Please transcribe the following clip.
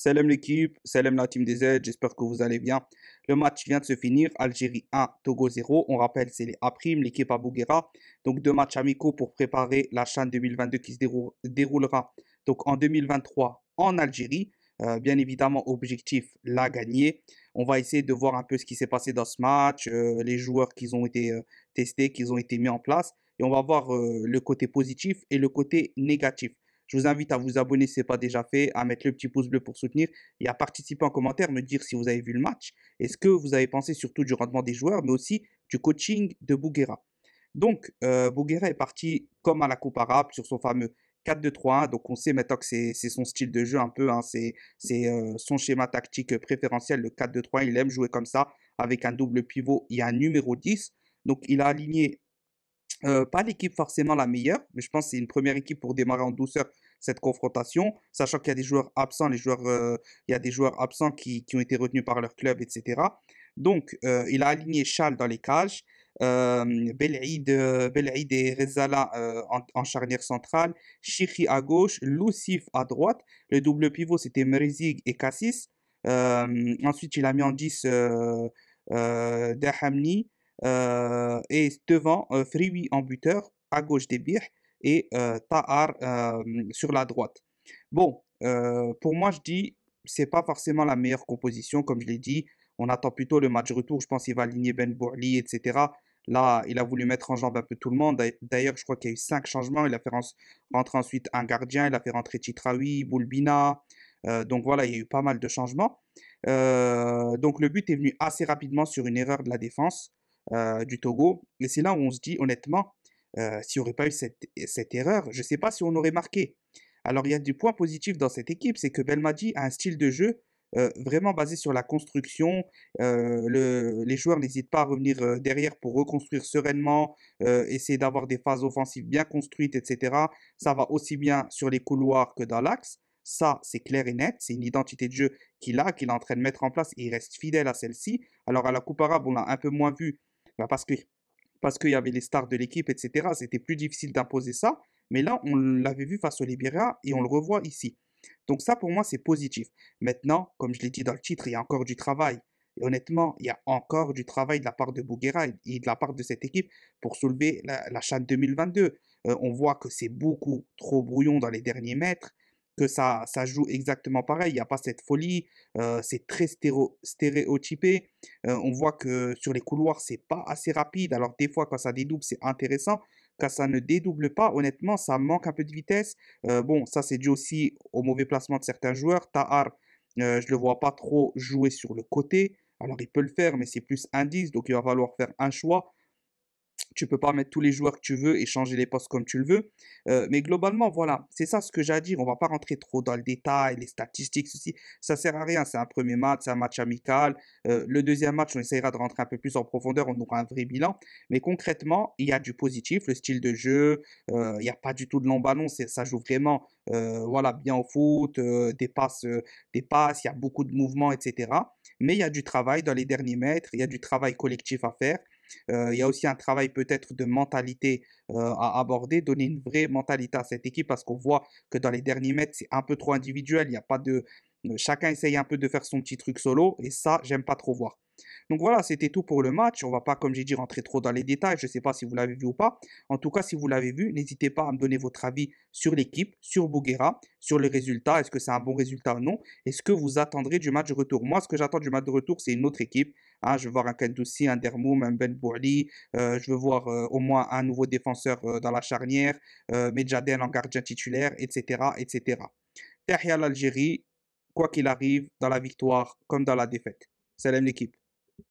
Salam l'équipe, salam la team des Z, j'espère que vous allez bien. Le match vient de se finir, Algérie 1, Togo 0. On rappelle, c'est les A', l'équipe à Bouguera. Donc deux matchs amicaux pour préparer la CHAN 2022 qui se déroulera donc en 2023 en Algérie. Bien évidemment, objectif, la gagner. On va essayer de voir un peu ce qui s'est passé dans ce match, les joueurs qui ont été testés, qui ont été mis en place. Et on va voir le côté positif et le côté négatif. Je vous invite à vous abonner si ce n'est pas déjà fait, à mettre le petit pouce bleu pour soutenir et à participer en commentaire, me dire si vous avez vu le match et ce que vous avez pensé surtout du rendement des joueurs, mais aussi du coaching de Bouguera. Donc, Bouguera est parti comme à la Coupe arabe sur son fameux 4-2-3-1. Donc, on sait maintenant que c'est son style de jeu un peu, hein, c'est son schéma tactique préférentiel, le 4-2-3-1. Il aime jouer comme ça, avec un double pivot et un numéro 10. Donc, il a aligné pas l'équipe forcément la meilleure, mais je pense que c'est une première équipe pour démarrer en douceur cette confrontation, sachant qu'il y a des joueurs absents, il y a des joueurs absents qui ont été retenus par leur club, etc. Donc, il a aligné Chal dans les cages, Belhaïd et Rezala en charnière centrale, Chiri à gauche, Loussif à droite. Le double pivot, c'était Mrizig et Cassis. Ensuite, il a mis en 10 Dahamni. Et devant, Frioui en buteur, à gauche des Debir et Tahar sur la droite. Bon, pour moi, je dis, c'est pas forcément la meilleure composition, comme je l'ai dit. On attend plutôt le match retour. Je pense qu'il va aligner Ben Bourli, etc. Là, il a voulu mettre en jambe un peu tout le monde. D'ailleurs, je crois qu'il y a eu 5 changements. Il a fait rentrer ensuite un gardien. Il a fait rentrer Titraoui, Boulbina. Donc voilà, il y a eu pas mal de changements. Donc le but est venu assez rapidement sur une erreur de la défense du Togo. Et c'est là où on se dit, honnêtement, s'il n'y aurait pas eu cette erreur, je ne sais pas si on aurait marqué. Alors, il y a du point positif dans cette équipe, c'est que Belmadi a un style de jeu vraiment basé sur la construction. Les joueurs n'hésitent pas à revenir derrière pour reconstruire sereinement, essayer d'avoir des phases offensives bien construites, etc. Ça va aussi bien sur les couloirs que dans l'axe. Ça, c'est clair et net. C'est une identité de jeu qu'il est en train de mettre en place et il reste fidèle à celle-ci. Alors, à la Coupe arabe, on l'a un peu moins vu bah, parce qu'il y avait les stars de l'équipe, etc. C'était plus difficile d'imposer ça. Mais là, on l'avait vu face au Libéria et on le revoit ici. Donc ça, pour moi, c'est positif. Maintenant, comme je l'ai dit dans le titre, il y a encore du travail. Et honnêtement, il y a encore du travail de la part de Bouguera et de la part de cette équipe pour soulever la CHAN 2022. On voit que c'est beaucoup trop brouillon dans les derniers mètres, que ça joue exactement pareil. Il n'y a pas cette folie, c'est très stéréotypé. On voit que sur les couloirs, c'est pas assez rapide. Alors des fois, quand ça dédouble, c'est intéressant. Quand ça ne dédouble pas, honnêtement, ça manque un peu de vitesse. Bon, ça c'est dû aussi au mauvais placement de certains joueurs. Tahar, je le vois pas trop jouer sur le côté. Alors il peut le faire, mais c'est plus un 10, donc il va falloir faire un choix. Tu peux pas mettre tous les joueurs que tu veux et changer les postes comme tu le veux. Mais globalement, voilà, c'est ça ce que j'ai à dire. On va pas rentrer trop dans le détail, les statistiques, ceci. Ça sert à rien. C'est un premier match, c'est un match amical. Le deuxième match, on essaiera de rentrer un peu plus en profondeur. On aura un vrai bilan. Mais concrètement, il y a du positif, le style de jeu. Il n'y a pas du tout de long ballon. Ça joue vraiment voilà, bien au foot, des passes, il y a beaucoup de mouvements, etc. Mais il y a du travail dans les derniers mètres. Il y a du travail collectif à faire. Il y a aussi un travail peut-être de mentalité à aborder, donner une vraie mentalité à cette équipe parce qu'on voit que dans les derniers mètres, c'est un peu trop individuel. Il y a pas de, chacun essaye un peu de faire son petit truc solo et ça, j'aime pas trop voir. Donc voilà, c'était tout pour le match. On va pas, comme j'ai dit, rentrer trop dans les détails. Je ne sais pas si vous l'avez vu ou pas. En tout cas, si vous l'avez vu, n'hésitez pas à me donner votre avis sur l'équipe, sur Bouguera, sur les résultats. Est-ce que c'est un bon résultat ou non? Est-ce que vous attendrez du match de retour? Moi, ce que j'attends du match de retour, c'est une autre équipe. Hein, je veux voir un Kendoussi, un Dermoum, un Ben Bourli. Je veux voir au moins un nouveau défenseur dans la charnière, Medjaden en gardien titulaire, etc. etc. Tahia l'Algérie, quoi qu'il arrive, dans la victoire comme dans la défaite. Salam l'équipe.